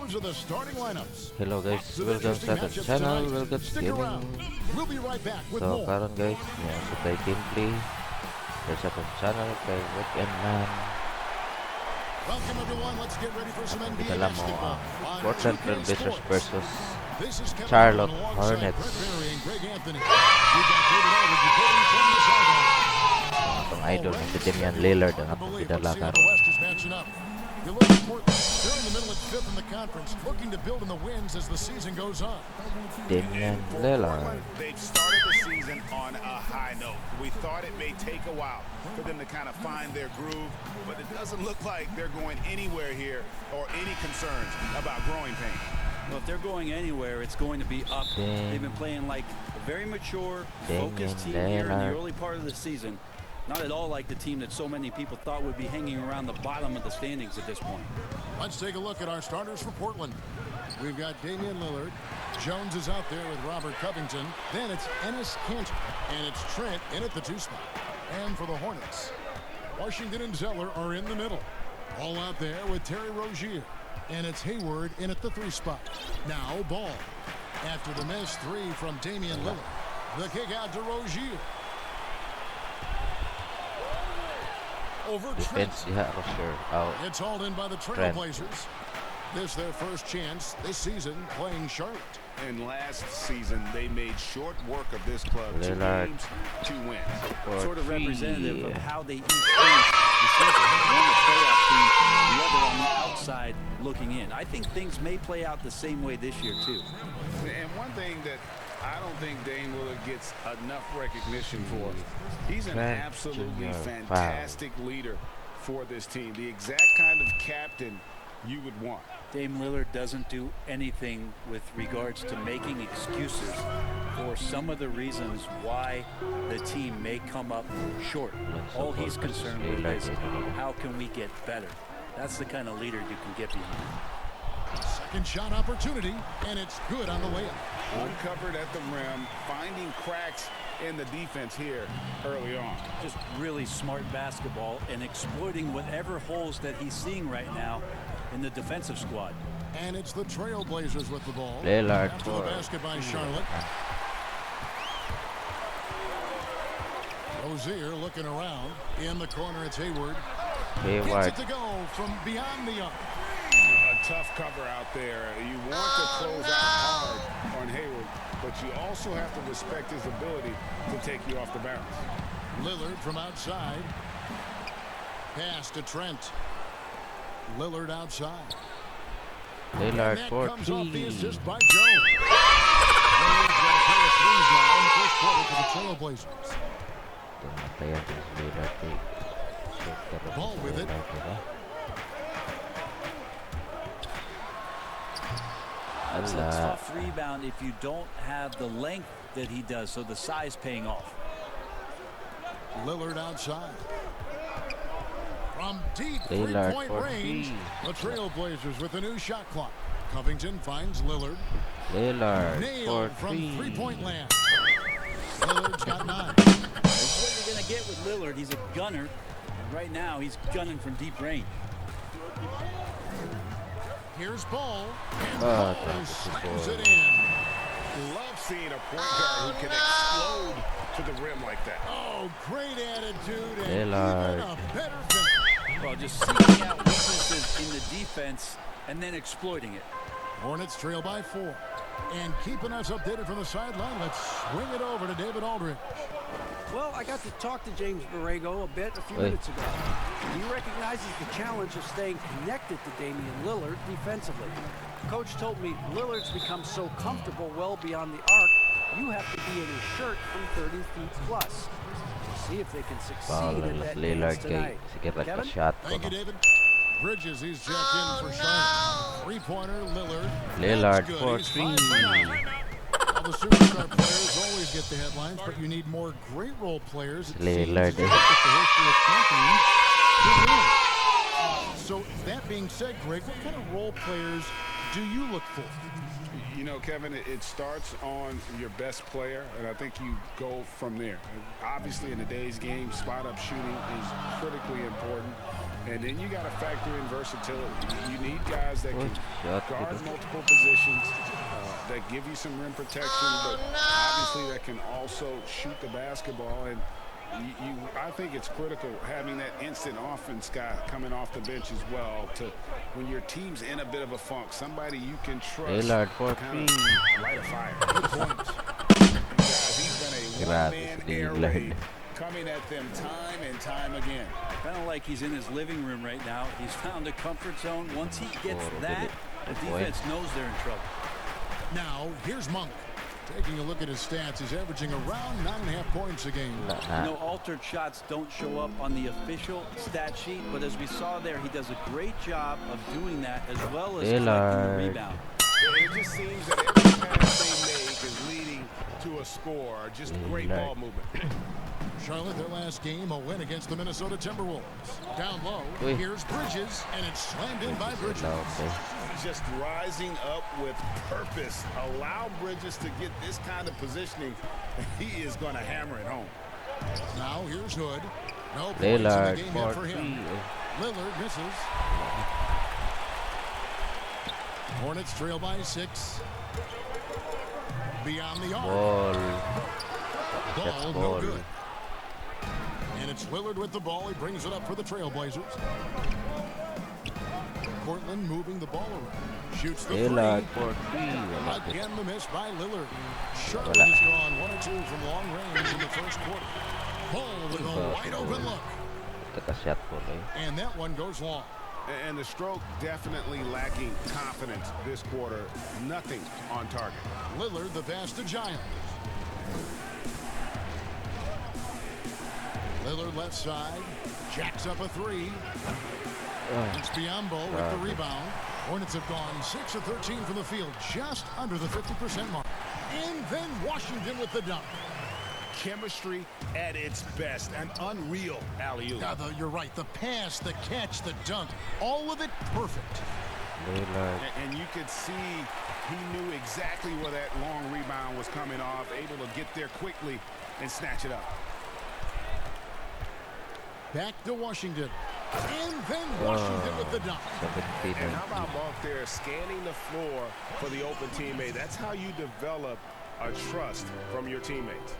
Those are the starting lineups. Hello guys, welcome sa ating channel, welcome to gaming. We'll be right back with So more. karon guys, yan sa tayo gameplay sa ating channel kay Weekend Man. Welcome everyone, let's get ready for some NBA Kita lang mo basketball. ang Portland Trail Blazers versus This is Kevin Charlotte Allen Hornets. alongside Brett Berry and Greg Anthony. We've got David Aldridge reporting from the sideline. Itong idol ni si Damian Lillard ang atong Let's gidala see how karon. the West is matching up. You look at Portland, they're in the middle at 5th in the conference, looking to build in the wins as the season goes on. Damian Lillard. They've started the season on a high note. We thought it may take a while for them to kind of find their groove, but it doesn't look like they're going anywhere here or any concerns about growing pains. Well, if they're going anywhere, it's going to be up. They've been playing like a very mature, focused team here in the early part of the season. Not at all like the team that so many people thought would be hanging around the bottom of the standings at this point. Let's take a look at our starters for Portland. We've got Damian Lillard. Jones is out there with Robert Covington. Then it's Enes Kanter. And it's Trent in at the 2 spot. And for the Hornets, Washington and Zeller are in the middle. All out there with Terry Rozier. And it's Hayward in at the 3 spot. Now Ball. After the missed 3 from Damian Lillard. The kick out to Rozier. Over Trent. It's hauled in by the Trailblazers. This their first chance this season playing Charlotte. And last season, they made short work of this club. 2 games, 2 wins. Sort of representative of how they each finished the season. One the playoff team, the other on the outside looking in. I think things may play out the same way this year, too. And one thing that I don't think Dame Lillard gets enough recognition for, he's an absolutely fantastic leader for this team. The exact kind of captain you would want. Dame Lillard doesn't do anything with regards to making excuses for some of the reasons why the team may come up short. All he's concerned with is how can we get better. That's the kind of leader you can get behind. Second shot opportunity, and it's good on the layup. Uncovered at the rim, finding cracks in the defense here early on. Just really smart basketball and exploiting whatever holes that he's seeing right now in the defensive squad. And it's the Trailblazers with the ball. Lillard after the basket by Charlotte. Rozier looking around. In the corner, it's Hayward. Gets it to go from beyond the arc. A tough cover out there. You want to close out hard on Hayward, but you also have to respect his ability to take you off the bounce. Lillard from outside. Pass to Trent. Lillard outside. Lillard for comes off the 3. assist by Jones. Lillard's got a pair of 3s now in the first quarter for the Trailblazers. Ball with it. It's a tough rebound if you don't have the length that he does, so the size paying off. Lillard outside. From deep Lillard three-point for range, 3. the Trailblazers with a new shot clock. Covington finds Lillard. Lillard Nailed for from 3. three-point land. Lillard's got 9. That's what you're going to get with Lillard. He's a gunner. Right now, he's gunning from deep range. Here's Ball. And Oh, Ball slams it in. Love seeing a point guard who can explode to the rim like that. Oh, great attitude and Lillard. even a better finish. Well, just seeking out weaknesses in the defense and then exploiting it. Hornets trail by 4. And keeping us updated from the sideline, let's swing it over to David Aldridge. Well, I got to talk to James Borrego a bit a few minutes ago. He recognizes the challenge of staying connected to Damian Lillard defensively. Coach told me Lillard's become so comfortable well beyond the arc, you have to be in his shirt from 30 feet plus. We'll see if they can succeed in that dance tonight. Kevin? Thank you, David. Bridges, he's jacked in for Charlotte. Three-pointer, Lillard. Lillard That's good. for He's 3. 5 for 9. Well, the superstar players always get the headlines, but you need more great role players. Lillard. So that being said, Greg, what kind of role players do you look for? You know, Kevin, it starts on your best player, and I think you go from there. Obviously, in today's game, spot-up shooting is critically important. And then you got to factor in versatility. You need guys that can shot guard gitu. multiple positions, that give you some rim protection, but obviously that can also shoot the basketball. And I think it's critical having that instant offense guy coming off the bench as well, to when your team's in a bit of a funk, somebody you can trust. Lillard for to three. light a fire. Good points. And guys, he's been a one-man air raid coming at them time and time again. Kind of like he's in his living room right now. He's found a comfort zone. Once he gets that, the defense knows they're in trouble. Now, here's Monk. Taking a look at his stats, he's averaging around 9.5 points a game. You know, altered shots don't show up on the official stat sheet, but as we saw there, he does a great job of doing that as well as collecting the rebound. It just seems that every pass they make is leading to a score. Just great ball movement. Charlotte, their last game, a win against the Minnesota Timberwolves. Down low, here's Bridges, and it's slammed in by Bridges. He's just rising up with purpose. Allow Bridges to get this kind of positioning, and he is going to hammer it home. Now here's Hood. No points Lillard in the game yet for him. Lillard misses. Hornets trail by 6. Beyond the arc. Ball no good. And it's Lillard with the ball. He brings it up for the Trailblazers. Portland moving the ball around. Shoots the Lillard three. for three. Again the miss by Lillard. Charlotte has gone 1 or 2 from long range in the first quarter. Ball with a wide open look. And that one goes long. And the stroke definitely lacking confidence this quarter. Nothing on target. Lillard the pass to Giles. Lillard left side. Jacks up a 3. It's Biyombo with the rebound. Hornets have gone 6 of 13 from the field, just under the 50% mark. And then Washington with the dunk. Chemistry at its best. An unreal alley-oop. Yeah, you're right. The pass, the catch, the dunk, all of it perfect. And you could see he knew exactly where that long rebound was coming off, able to get there quickly and snatch it up. Back to Washington. And then Washington with the dunk. And how about Monk there scanning the floor for the open teammate? That's how you develop a trust from your teammates.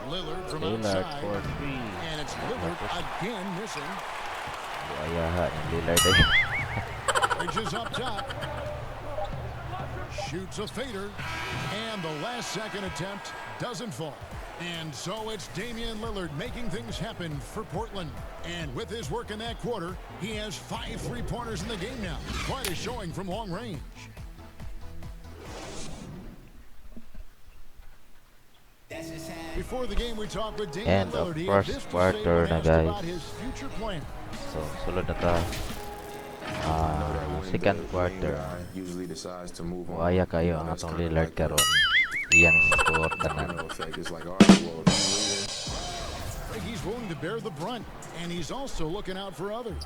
Lillard from outside. And it's Lillard again missing. Bridges up top. Shoots a fader. And the last second attempt doesn't fall. And so it's Damian Lillard making things happen for Portland. And with his work in that quarter, he has 5 3-pointers in the game now. Quite a showing from long range. Before the game, we talked with Damian Lillard. He had this to say when asked about his future plan. So, sulod na ta. Second quarter. Waya kayo ang atong Lillard karon. Iyang score tanan. He's willing to bear the brunt, and he's also looking out for others.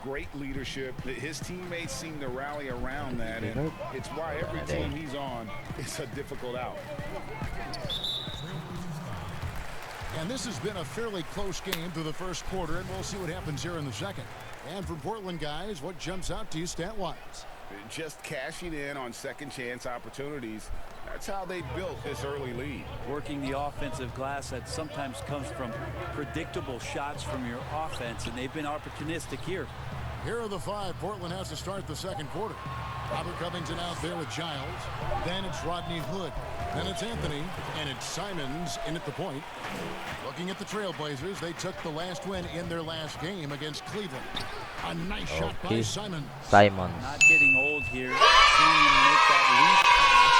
Great leadership. His teammates seem to rally around that, and it's why every team he's on is a difficult out. And this has been a fairly close game through the first quarter, and we'll see what happens here in the second. And for Portland guys, what jumps out to you stat-wise? Just cashing in on second-chance opportunities. That's how they built this early lead. Working the offensive glass that sometimes comes from predictable shots from your offense, and they've been opportunistic here. Here are the 5 Portland has to start the second quarter. Robert Covington out there with Giles. Then it's Rodney Hood. Then it's Anthony. And it's Simons in at the point. Looking at the Trailblazers, they took the last win in their last game against Cleveland. A nice shot by Simons. Not getting old here. Seeing him make that lead pass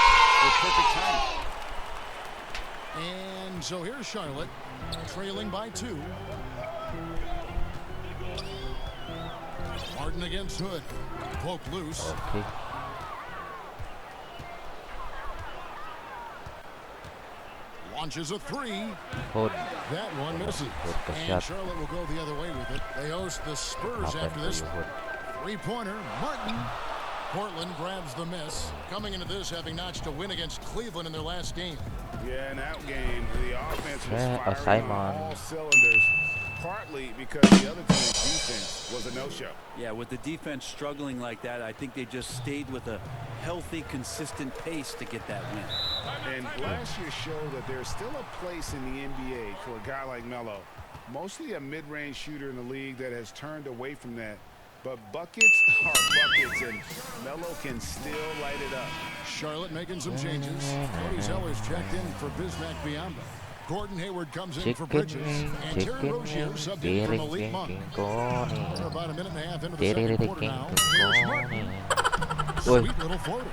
with perfect timing. And so here's Charlotte, trailing by 2. Martin against Hood. Cloak loose. Launches a 3. That one misses. And Charlotte will go the other way with it. They host the Spurs after this. 3-pointer. Martin. Portland grabs the miss. Coming into this, having notched a win against Cleveland in their last game. Yeah, in that game, the offense was firing on all cylinders. partly because the other team's defense was a no-show. Yeah, with the defense struggling like that, I think they just stayed with a healthy, consistent pace to get that win. And last year showed that there's still a place in the NBA for a guy like Melo. Mostly a mid-range shooter in the league that has turned away from that. But buckets are buckets, and Melo can still light it up. Charlotte making some changes. Cody Zeller's checked in for Bismack Biyombo. Gordon Hayward comes in for Bridges. And Terry Rozier subbed in for Malik Monk. We're about a minute and a half into the second quarter now. Here's Martin. Sweet little floater.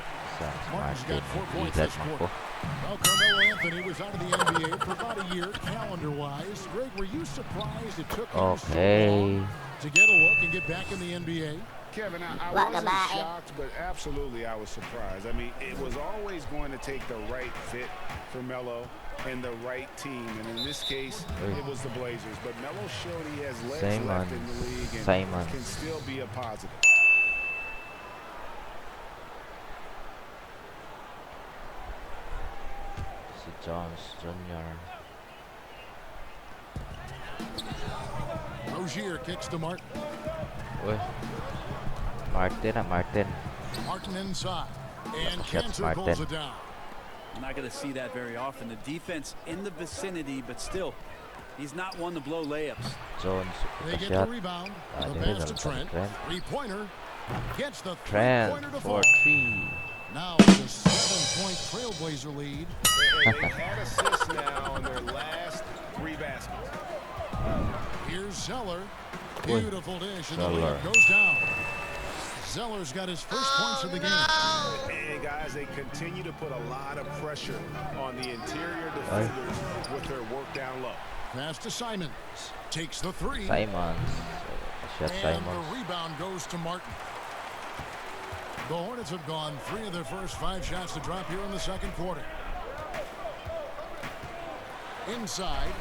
Martin's got 4 points this quarter. Well, Carmelo Anthony was out of the NBA for about a year, calendar-wise. Greg, were you surprised it took him so long to get a look and get back in the NBA? Kevin, I wasn't shocked, but absolutely I was surprised. I mean, it was always going to take the right fit for Melo and the right team. And in this case, it was the Blazers. But Melo showed he has legs left in the league and can still be a positive. Jones Jr. Rozier kicks to Martin. Martin. Martin inside. And Cantor pulls it down. I'm not going to see that very often. The defense in the vicinity, but still, he's not one to blow layups. Jones. They get the rebound. The pass to Trent. Three-pointer. Gets the three-pointer to fall. Now it's a 7-point Trailblazer lead. They've had assists now on their last 3 baskets. Here's Zeller. Beautiful dish, and the lead goes down. Zeller's got his first points of the game. And guys, they continue to put a lot of pressure on the interior defenders with their work down low. Pass to Simons. Takes the three. And the rebound goes to Martin. The Hornets have gone 3 of their first 5 shots to drop here in the second quarter. Inside.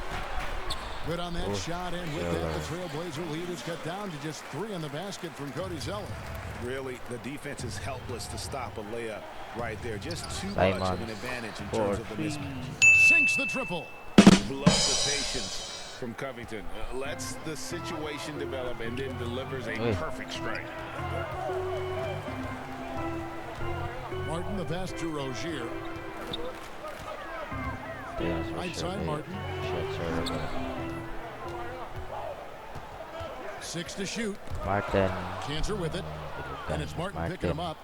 Good on that shot, and with that, the Trailblazer lead is cut down to just 3 on the basket from Cody Zeller. Really, the defense is helpless to stop a layup right there. Just too much of an advantage in terms of the mismatch. Sinks the triple. Love the patience from Covington. Lets the situation develop and then delivers a perfect strike. Martin, the pass to Rozier. Right side, Martin. 6 to shoot. Martin. Cantor with it. And it's Martin picking him up.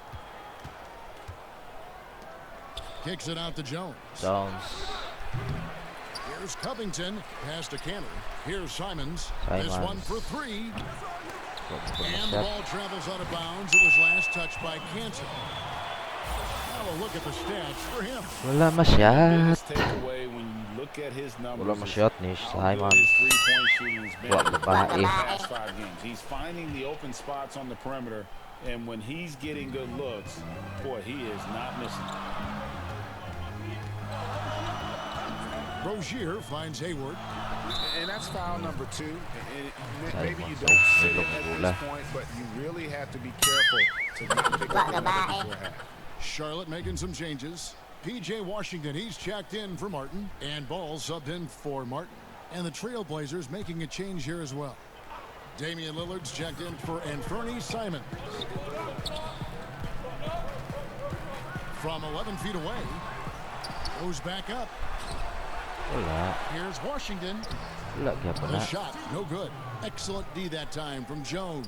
Kicks it out to Jones. Here's Covington. Pass to Cantor. Here's Simons. This one for 3. And the ball travels out of bounds. It was last touched by Cantor. Now a look at the stats for him. Wala masyat. Takeaway when you look at his numbers. Wala masyat ni Simon. His three-point shooting has been Wala in the babae. last 5 games. He's finding the open spots on the perimeter, and when he's getting good looks, boy, he is not missing. Rozier finds Hayward. And that's foul number 2. And maybe you don't see it at this point, but you really have to be careful to not pick up the ball. Charlotte making some changes. P.J. Washington, he's checked in for Martin. And Ball subbed in for Martin. And the Trailblazers making a change here as well. Damian Lillard's checked in for Anthony Simons. From 11 feet away. Goes back up. Here's Washington. The shot, no good. Excellent D that time from Jones.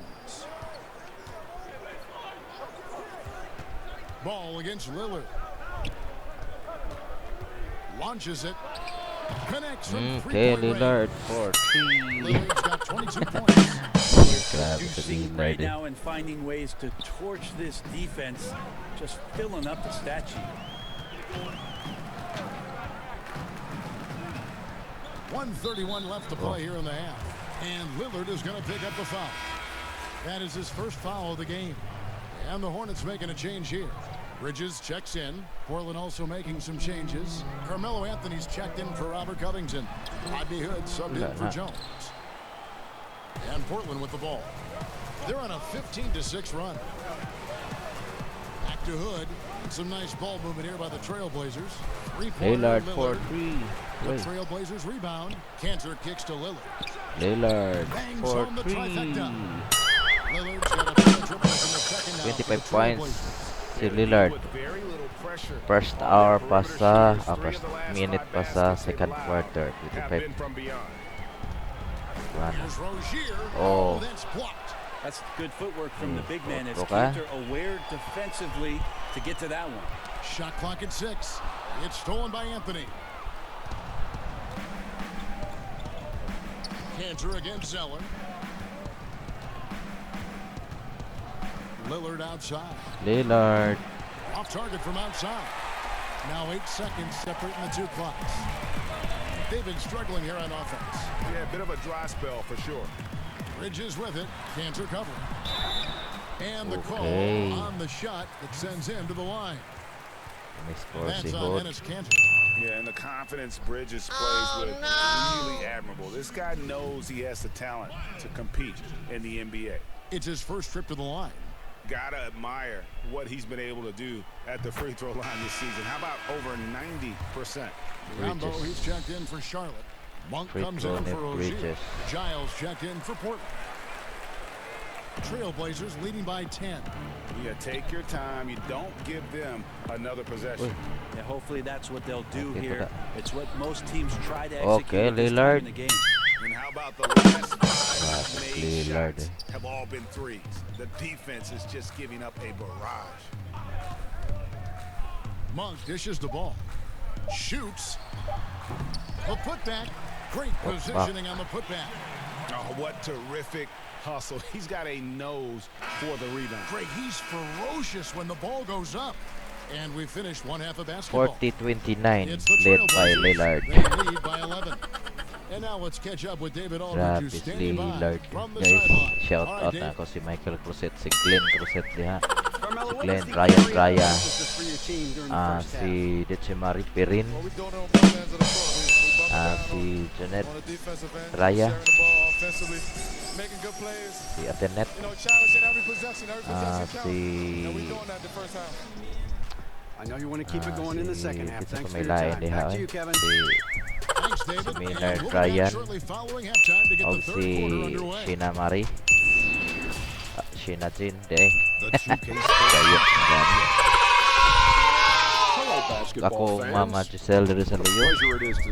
Ball against Lillard. Launches it. Connects from three-point Lillard range. for 3. Lillard's got 22 points. You see right now in finding ways to torch this defense, just filling up the stat sheet. 1:31 left to play here in the half. And Lillard is going to pick up the foul. That is his first foul of the game. And the Hornets making a change here. Bridges checks in. Portland also making some changes. Carmelo Anthony's checked in for Robert Covington. Rodney Hood subbed in for Jones. And Portland with the ball. They're on a 15-6 run. Back to Hood. Some nice ball movement here by the Trailblazers. Lillard for 3. The Trailblazers rebound. Cantor kicks to Lillard. Lillard Bangs for home the 3. trifecta. Lillard's got a pair of triples in the second now 25 for points. Trailblazers. Si Lillard. With very little pressure. First All hour their pa perimeter sa shooters, three first of the last minute five pa sa baskets they've second allowed quarter. have 25. been from beyond. Here's Rozier. Oh. That's blocked. That's good footwork from the big man. As Okay. Cantor aware defensively to get to that one. Shot clock at 6. It's stolen by Anthony. Cantor against Zeller. Lillard outside. Lillard. Off target from outside. Now 8 seconds separating the two clocks. They've been struggling here on offense. Yeah, a bit of a dry spell for sure. Bridges with it. Cantor covering. And the Okay. call on the shot that sends him to the line. May score si That's on Hod. Enes Cantor. Yeah, and the confidence Bridges plays with really admirable. This guy knows he has the talent to compete in the NBA. It's his first trip to the line. Gotta admire what he's been able to do at the free throw line this season. How about over 90%? Rambo, Bridges. he's checked in for Charlotte. Monk Free comes throw in net for Rozier. Bridges. Giles checked in for Portland. Trailblazers leading by 10. Yeah, take your time. You don't give them another possession. Yeah, hopefully that's what they'll do Okay, here. but It's what most teams try to execute Okay, at this time Lillard. in the game. And how about the last five made Lillard. shots have all been threes? The defense is just giving up a barrage. Monk dishes the ball. Shoots. The putback. Great positioning on the putback. Oh, what terrific hustle. He's got a nose for the rebound. Greg, he's ferocious when the ball goes up. And we finished one half of basketball. 40-29 It's the led by Trailblazers. Lillard. They lead by 11. And now let's catch up with David Aldridge, Grabe who's si standing by Lillard. from the Guys, sideline. shout All right, out Dave. na ako si Michael Cruzet, si Glenn Cruzet diha. Carmelo, what Glenn, was the Ryan area of Raya. emphasis for your team during the first half? Si Decimari Pirin. What we doing on both ends of the court. We bumping down Si Janet on the defensive end, Raya. sharing the ball offensively, making good plays. Si Atenet. You know, challenging every possession counts. Si And we doing that the first half. I know you want to keep it going in the second half. Dito Thanks for your pamilayan time. diha. Back to you, Kevin. Si Thanks, David. Si Maynard And we'll be back Ryan. shortly following halftime to get og the third si quarter underway. Sheena Marie. Sheena Jin, de. The 2K Kayot yan. Hello, basketball Ako, fans. Mama Giselle dari sa What a Luyo. pleasure it is to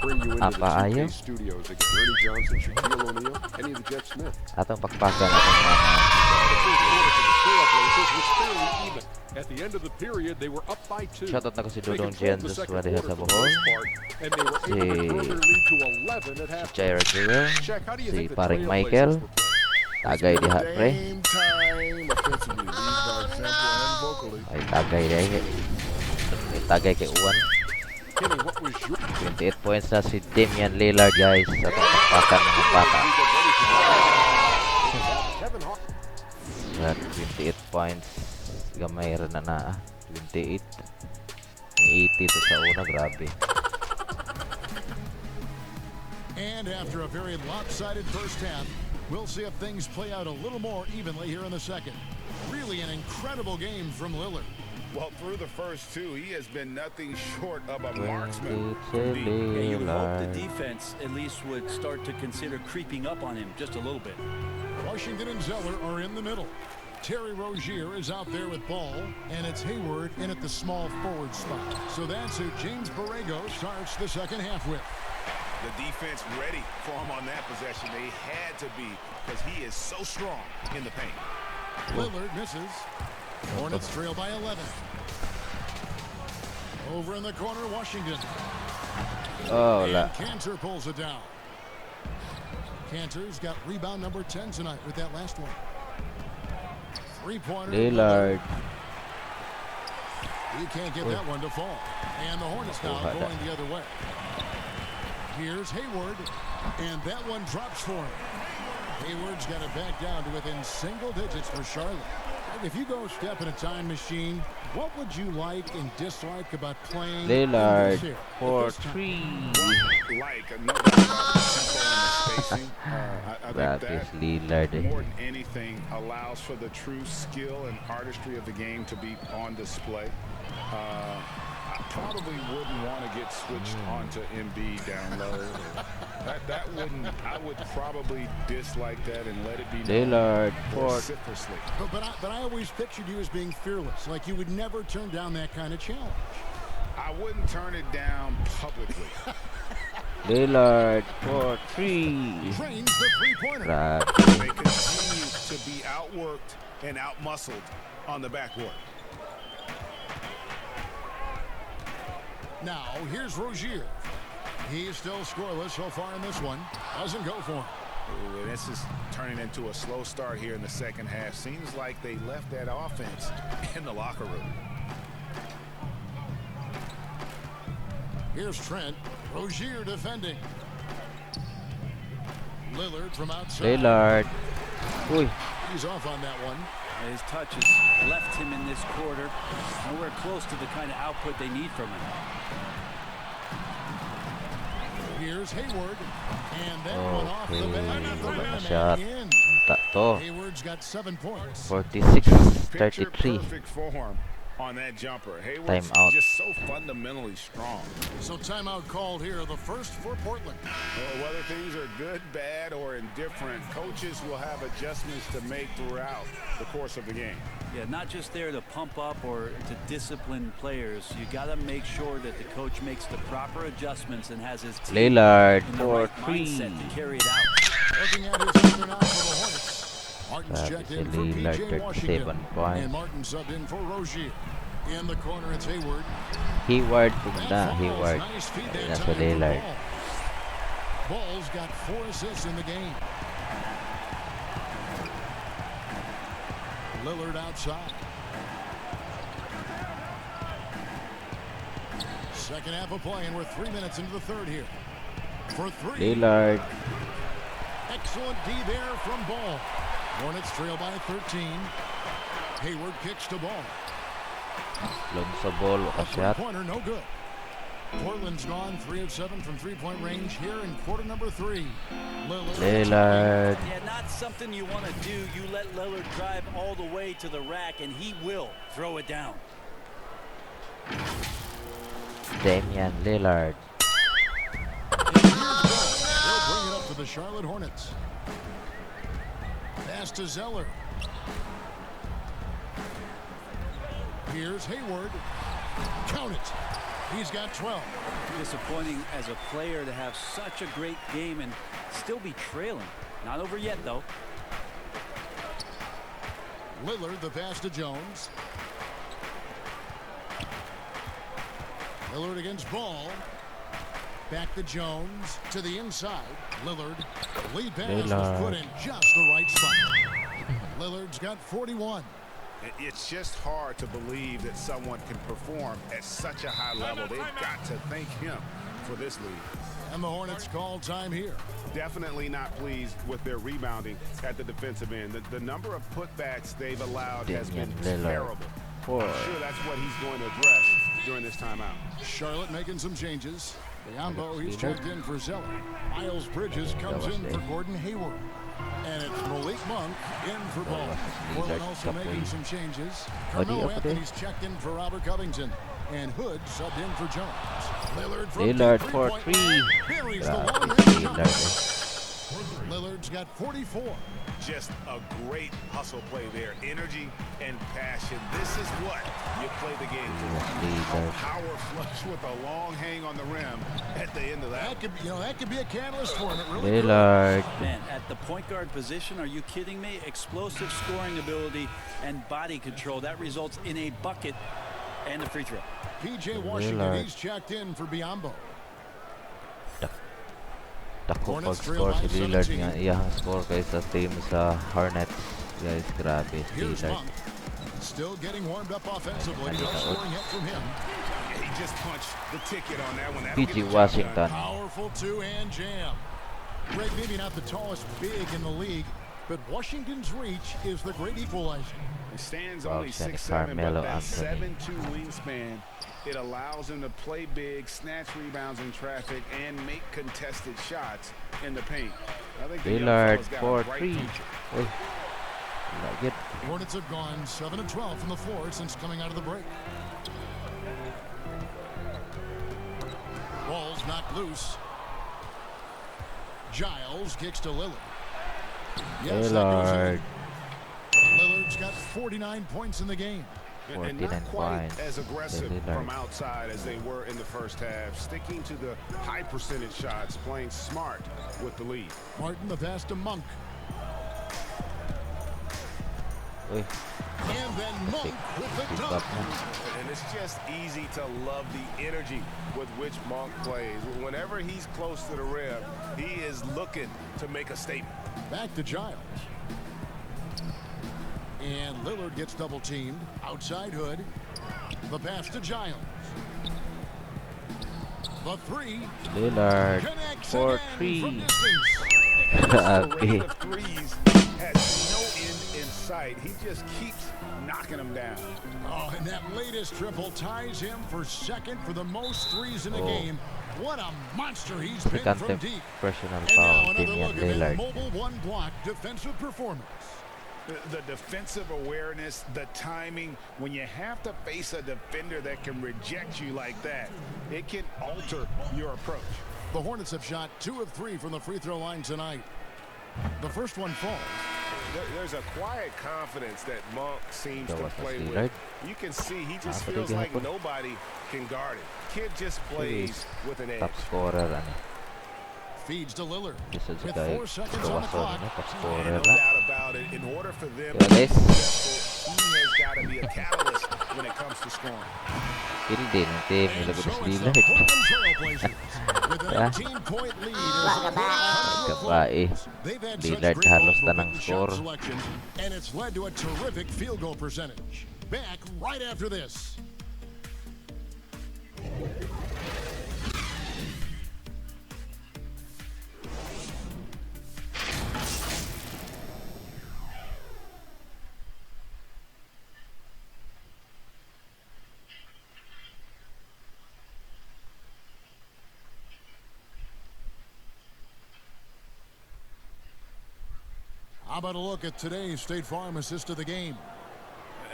bring you into Apa the 2K ayaw? studios again. Ernie Johnson, Shaquille O'Neal, Kenny the Jet Smith. Atong pakpakan atong Mama The Giselle. first quarter for the Trailblazers was fairly even. At the end of the period, they were up by 2. Shoutout na ko si They Dudong controlled Gian the second Joshua diha quarter sa for the Bohol. most part, and they were able to grow their lead to 11 at Si halftime. Jair Jewel. Shaq, how do you Si think the paring Trailblazers Michael. were playing? Tagay diha, pre. Game time offensively, lead by example and vocally. Ay, tagay diha. May tagay kay Uwan. Kenny, what was your 28 points na si Damian Lillard, guys. Atong pakpakan ng bata. Kevin Hart? At 28 points. Gamay rin na 28. Ang 80 to sa una, grabe. And after a very lopsided first half, we'll see if things play out a little more evenly here in the second. Really an incredible game from Lillard. Well, through the first two, he has been nothing short of a marksman. 22 from deep. Yeah, you would hope the Lillard. defense at least would start to consider creeping up on him just a little bit. Washington and Zeller are in the middle. Terry Rozier is out there with ball, and it's Hayward in at the small forward spot. So that's who James Borrego starts the second half with. The defense ready for him on that possession. They had to be because he is so strong in the paint. Lillard misses. Hornets trail by 11. Over in the corner, Washington. Oh, la. And Cantor pulls it down. Cantor's got rebound number 10 tonight with that last one. Three-pointer. Lillard. He can't get that one to fall. And the Hornets now Nakuha na. going the other way. Here's Hayward, and that one drops for him. Hayward's got it back down to within single digits for Charlotte. If you go step in a time machine, what would you like and dislike about playing in Lillard this here? for At this time? 3. Like another about the tempo and the spacing. I That think is that Lillard. more than anything allows for the true skill and artistry of the game to be on display. probably wouldn't want to get switched onto MB down low. That wouldn't. I would probably dislike that and let it be Lillard vociferously. But I always pictured you as being fearless, like you would never turn down that kind of challenge. I wouldn't turn it down publicly. Lillard for 3. Trains the three-pointer. They continue to be outworked and outmuscled on the backboard. Now, here's Rozier. He's still scoreless so far in this one. Doesn't go for him. Ooh, and this is turning into a slow start here in the second half. Seems like they left that offense in the locker room. Here's Trent. Rozier defending. Lillard from outside. Lillard. Uy. He's off on that one. His touches left him in this quarter. Nowhere close to the kind of output they need from him. Here's Hayward. And that one off the back of the rim Shot. and in. Tato. Hayward's got 7 points. 46-33. Perfect form on that jumper. Hayward's Timeout. just so fundamentally strong. So timeout called here, the first for Portland. Well, whether things are good, bad, or indifferent, coaches will have adjustments to make throughout the course of the game. Yeah, not just there to pump up or to discipline players. You got to make sure that the coach makes the proper adjustments and has his team Lillard in the for right 3. mindset to carry it out. Looking at his other now for the Hornets. Martin's That checked is in for Lillard, P.J. 37 Washington. points. And Martin subbed in for Rozier. In the corner, it's Hayward. Hayward That punta. falls. Hayward. Nice feed Ayun that na time si for Lillard. Ball. Ball's got 4 assists in the game. Lillard outside. Second half of play, and we're 3 minutes into the third here. For 3. Lillard. Excellent D there from Ball. Hornets trail by 13. Hayward kicks to Ball. Long sa ball. A Shot. three-pointer, no good. Portland's gone 3 of 7 from three-point range here in quarter number 3. Lillard. Yeah, not something you want to do. You let Lillard drive all the way to the rack, and he will throw it down. Damian Lillard. They'll bring it up to the Charlotte Hornets. Pass to Zeller. Here's Hayward. Count it. He's got 12. Disappointing as a player to have such a great game and still be trailing. Not over yet, though. Lillard, the pass to Jones. Lillard against Ball. Back to Jones. To the inside. Lillard. Lead pass was put in just the right spot. Lillard's got 41. It's just hard to believe that someone can perform at such a high level. They've got to thank him for this lead. And the Hornets call time here. Definitely not pleased with their rebounding at the defensive end. The number of putbacks they've allowed has been terrible. I'm sure that's what he's going to address during this timeout. Charlotte making some changes. Biombo, he's checked in for Zeller. Miles Bridges comes in for Gordon Hayward. And it's Malik Monk in for Ball. Portland also making some changes. Carmelo Anthony's checked in for Robert Covington. And Hood subbed in for Jones. Lillard for 3. Buries the Grabe long si range Lillard. Lillard's got 44. Just a great hustle play there. Energy and passion. This is what you play the game for. A power flush with a long hang on the rim at the end of that. That could be a catalyst for him. It really could. Lillard. Man, at the point guard position, are you kidding me? Explosive scoring ability and body control. That results in a bucket and a free throw. P.J. Washington, he's checked in for Biombo. Dako pag-score si Lillard nga iyang score kaysa team sa Hornets. Guys, grabe si Here's Lillard. Monk. Still getting warmed up offensively. No scoring yet from him. He just punched the ticket on that one. P.J. Washington. Powerful two-hand jam. Greg, maybe not the tallest big in the league, but Washington's reach is the great equalizer. He stands Wow, only Kenny 6'7", but Carmelo that Anthony. 7'2" wingspan, it allows him to play big, snatch rebounds in traffic, and make contested shots in the paint. I think the young Lillard fella's got for a bright 3. future. Uy. Like it. Hornets have gone 7 of 12 from the floor since coming out of the break. It's knocked loose. Giles kicks to Lillard. Yes, that goes Lillard. in. Lillard's got 49 points in the game. And 49 not quite points. as aggressive Lillard. from outside as they were in the first half, sticking to the high percentage shots, playing smart with the lead. Martin, the pass to Monk. Uy, And then Monk with the keep dunk. up na. And it's just easy to love the energy with which Monk plays. Whenever he's close to the rim, he is looking to make a statement. Back to Giles. And Lillard gets double teamed. Outside Hood. The pass to Giles. The three. Lillard Connects for again from 3. distance. The rate Grabe. of threes has no end in sight. He just keeps knocking them down. Oh, and that latest triple ties him for second for the most threes in a Oh. game. What a monster he's been Second from deep. personal And now foul, another Damian look at that Lillard. mobile one block defensive performance. The defensive awareness, the timing, when you have to face a defender that can reject you like that, it can alter your approach. The Hornets have shot 2 of 3 from the free throw line tonight. The first one falls. There's a quiet confidence that Monk seems to That was play Lillard. with. You can see he just Nakapatid feels like gihapon. nobody can guard it. Kid just plays with an edge. Top scorer ano. Feeds to Lillard. Isa sa With guy 4 seconds on the gawason clock. ano, top And scorer no na. doubt about it, in order for them Yeah, to be this. successful, he has got to be a catalyst when it comes to scoring. Hindi ng team And nilagay so si it's the Lillard. Portland Trailblazers with an Ah. 18-point lead. as the Hornets Kabae. They've had Lillard such great halos ball tanang movement and score. shot selection, and it's led to a terrific field goal percentage. Back right after this. How about a look at today's State Farm assist of the game?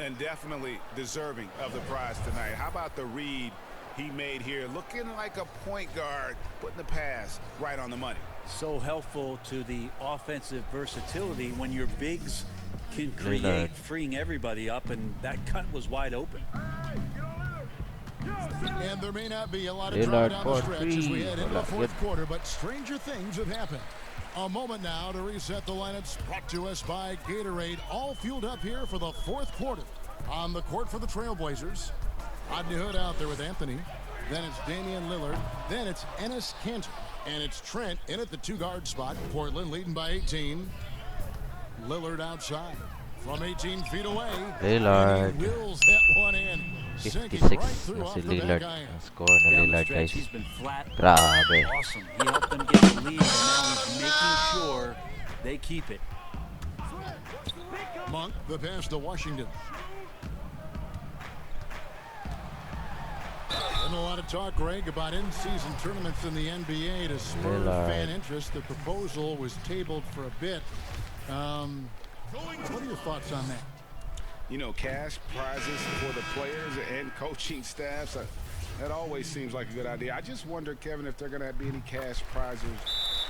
And definitely deserving of the prize tonight. How about the read he made here? Looking like a point guard, putting the pass right on the money. So helpful to the offensive versatility when your bigs can create, Lillard. freeing everybody up, and that cut was wide open. And there may not be a lot of Lillard drama down for the stretch as we 3. head into Wala, the fourth good. quarter, but stranger things have happened. A moment now to reset the lineups, brought to us by Gatorade, all fueled up here for the fourth quarter. On the court for the Trailblazers, Rodney Hood out there with Anthony. Then it's Damian Lillard. Then it's Enes Kanter. And it's Trent in at the 2-guard spot. Portland leading by 18. Lillard outside from 18 feet away. Lillard. And he wheels that one in. Sinking 56 right through na off si the back Lillard. iron. Ang score na Down the Lillard, stretch, guys. he's been flat. Grabe. Awesome. He helped them get the lead, and now he's making sure they keep it. Monk, the pass to Washington. And a lot of talk, Greg, about in-season tournaments in the NBA to spur Lillard. fan interest. The proposal was tabled for a bit. What are your thoughts on that? You know, cash prizes for the players and coaching staffs. That always seems like a good idea. I just wonder, Kevin, if they're going to be any cash prizes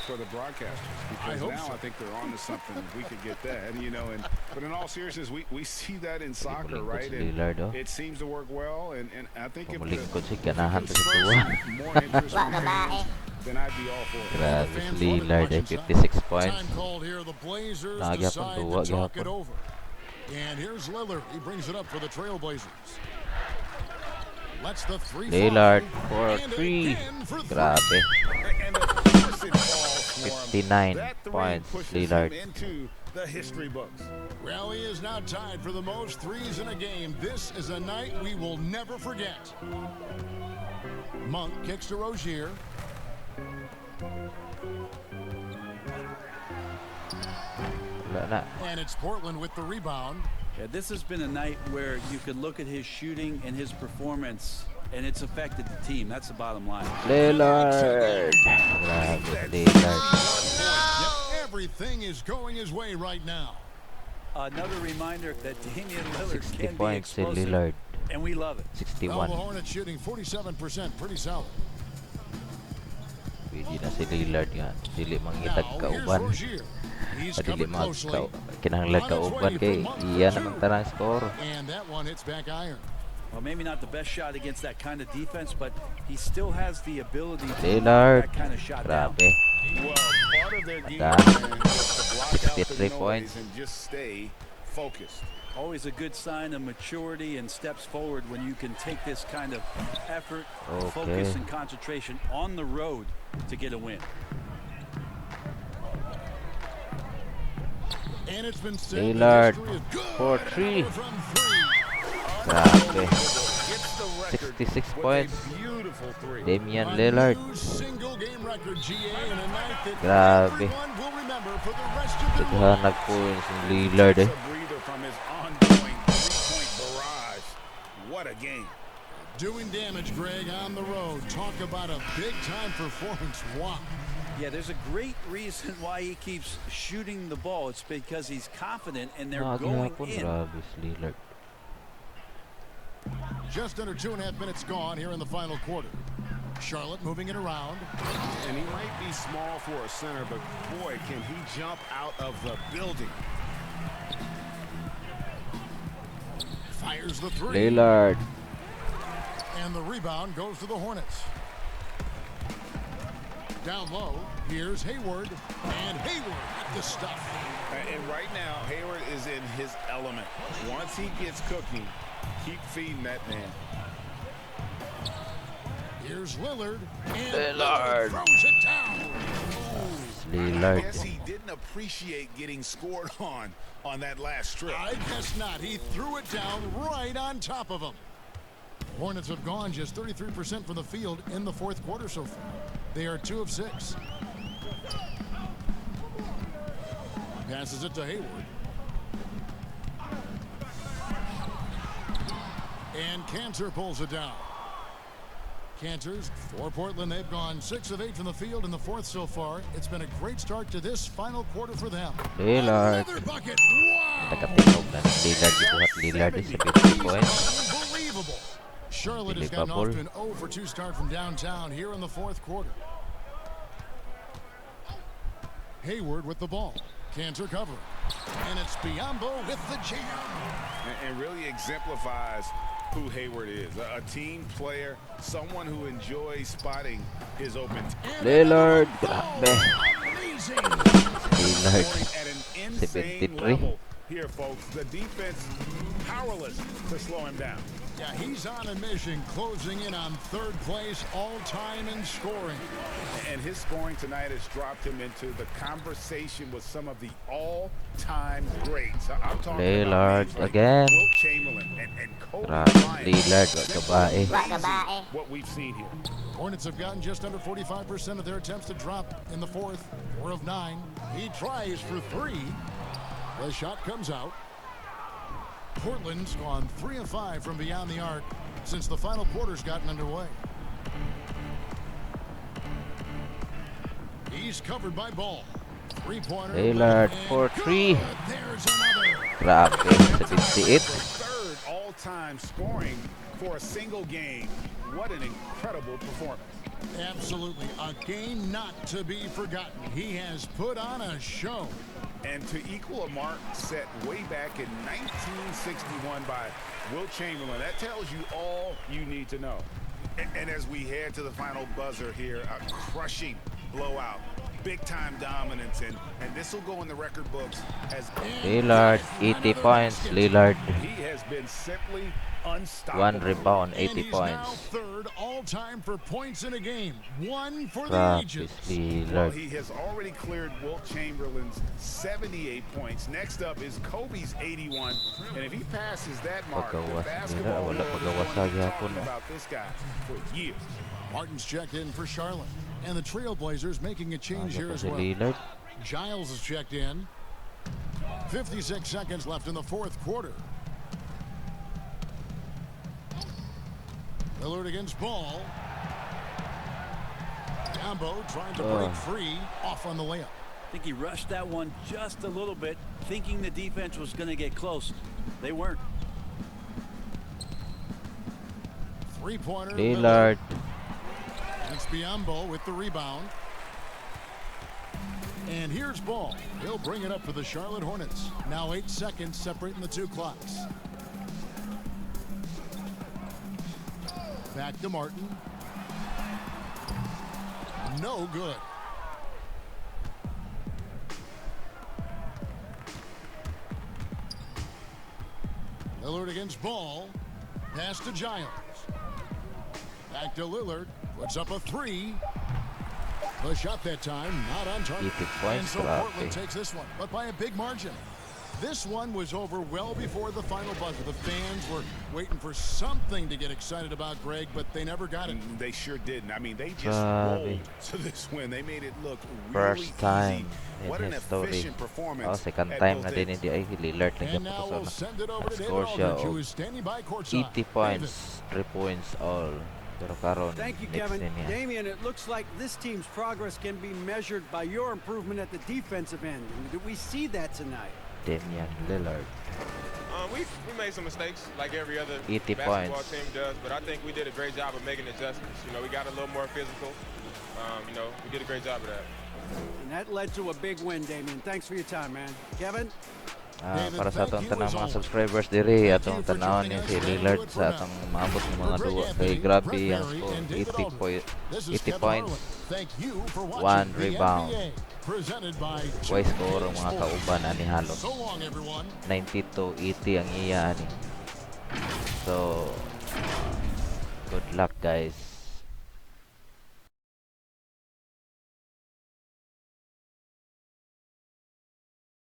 for the broadcasters. Because hope now so. I think they're on to something. If we could get that. And, you know, but in all seriousness, we see that in soccer, Pumulingkod right? si And Lillard, oh. it seems to work well. And I think if Pumulingkod si the ganahan to si spurs Tua. more interest from fans, then I'd be all for it. Grabe si Fans Lillard, wanted eh, much 56 points. Time called here. The Blazers Nagyapon decide tuwa, to talk it gyapon. over. And here's Lillard. He brings it up for the Trailblazers. Let's the 3 Lillard fly. for And 3. again for 3. Grabe. And the force it falls for him. 59 That three points, pushes Lillard. him into the history books. Well, he is now tied for the most threes in a game. This is a night we will never forget. Monk kicks to Rozier. Wala na. And it's Portland with the rebound. Yeah, this has been a night where you could look at his shooting and his performance, and it's affected the team. That's the bottom line. Lillard. Grabe si Lillard. Yep, everything is going his way right now. Another reminder that Damian Lillard 60 can be points si explosive, Lillard. and we love it. Well, the 61. Hornets shooting 47%, pretty solid. Pwede na si Lillard nga. Dili mangitag Now, here's kauban. Rozier. He's Dili covered closely. kinahanglan kauban kay iya naman tarang score. And that one hits back iron. Well, maybe not the best shot against that kind of defense, but he still has the ability to Lillard. knock that kind of shot down. Grabe. Well, part of their game Mata. plan was to block out the 63 noise points. and just stay focused. Always a good sign of maturity and steps forward when you can take this kind of effort, focus, and concentration on the road to get a win. And it's been said Lillard the history is good for 3. from three. Grabe. Gets the record 66 with a points. beautiful three. Damian A Lillard. new single game record, GA, in a night that Grabe. everyone will remember for the rest of their Daghan lives. nag-points ni Lillard Takes a breather from his ongoing three-point barrage. What a game. Doing damage, Greg, on the road. Talk about a big-time performance. Wow. Yeah, there's a great reason why he keeps shooting the ball. It's because he's confident and they're going gihapon. in. Grabe si Lillard. Just under 2.5 minutes gone here in the final quarter. Charlotte moving it around. And he might be small for a center, but boy, can he jump out of the building. Fires the three. Lillard. And the rebound goes to the Hornets. Down low, here's Hayward. And Hayward with the stuff. And right now, Hayward is in his element. Once he gets cooking, keep feeding that man. Here's Lillard. And Lillard. throws it down. I Lillard. guess he didn't appreciate getting scored on that last strip. I guess not. He threw it down right on top of him. Hornets have gone just 33% from the field in the fourth quarter so far. They are 2 of 6. Passes it to Hayward. And Cantor pulls it down. Cantor's for Portland. They've gone 6 of 8 from the field in the fourth so far. It's been a great start to this final quarter for them. Lillard. Another bucket. Wow. Nakatingog na ni Lillard. Gibuhat Lillard is 70 points. Unbelievable. Charlotte has gotten off to an 0 for 2 start from downtown here in the fourth quarter. Hayward with the ball. Cantor covering. And it's Biyombo with the jam. And really exemplifies who Hayward is. A team player, someone who enjoys spotting his open. Lillard. Grabe. Amazing. Lillard. At an insane 73. level here, folks. The defense powerless to slow him down. Yeah, he's on a mission, closing in on third place all-time in scoring. And his scoring tonight has dropped him into the conversation with some of the all-time greats. I'm talking Lillard about names like again. Wilt Chamberlain and Kobe Grabe. Bryant. Lillard. Wag kabae. Amazing what we've seen here. Hornets have gotten just under 45% of their attempts to drop in the fourth. 4 of 9. He tries for 3. The shot comes out. Portland's gone 3 of 5 from beyond the arc since the final quarter's gotten underway. He's covered by Ball. 3-pointer. Lillard and for 3. good. There's another. Grabe. 78. Third all-time scoring for a single game. What an incredible performance. Absolutely. A game not to be forgotten. He has put on a show. And to equal a mark set way back in 1961 by Wilt Chamberlain, that tells you all you need to know. And as we head to the final buzzer here, a crushing blowout, big-time dominance, and this will go in the record books as Lillard. 80 points. Lillard. he has been simply unstoppable. 1 rebound. And 80 he's now points. third all-time for points in a game. 1 for the Grabe ages. si Well, Lillard. he has already cleared Wilt Chamberlain's 78 points. Next up is Kobe's 81. And if he passes that mark, the Pagkawas basketball nila. Wala world pagkawas is going to be sa talking gyapon. about this guy for years. Martin's checked in for Charlotte. And the Trailblazers making a change here Ano pa as si well. Lillard? Giles is checked in. 56 seconds left in the fourth quarter. Lillard against Ball. Gambo trying to break free. Off on the layup. I think he rushed that one just a little bit, thinking the defense was going to get close. They weren't. 3-pointer. Lillard. It's Biyombo with the rebound. And here's ball. He'll bring it up for the Charlotte Hornets. Now 8 seconds separating the two clocks. Back to Martin. No good. Lillard against Ball. Pass to Giles. Back to Lillard. Puts up a three. The shot that time, not on target. And so Portland takes this one, but by a big margin. This one was over well before the final buzzer. The fans were waiting for something to get excited about, Greg, but they never got it. They sure didn't. I mean, they just rolled to this win. They made it look really First time easy. What an efficient performance. Second time na din hindi ay Lillard And now we'll send it over to David score siya Aldridge, who og is standing by courtside. 80 points, 3 points all. Pero karon, Thank you, next Kevin. din niya. Damian, it looks like this team's progress can be measured by your improvement at the defensive end. Did we see that tonight? Damian Lillard. We made some mistakes like every other 80 basketball points. team does, but I think we did a great job of making adjustments. You know, we got a little more physical. You know, we did a great job of that. And that led to a big win, Damian. Thanks for your time, man. Kevin? Para sa atong tanang mga subscribers diri, atong tanawon ni si Lillard sa atong maabot ng mga duwa. Kay grabe ang score, 80 points, 1 rebound. Way score ang mga kauban ani halos 90-80 ang iya ani. So good luck guys.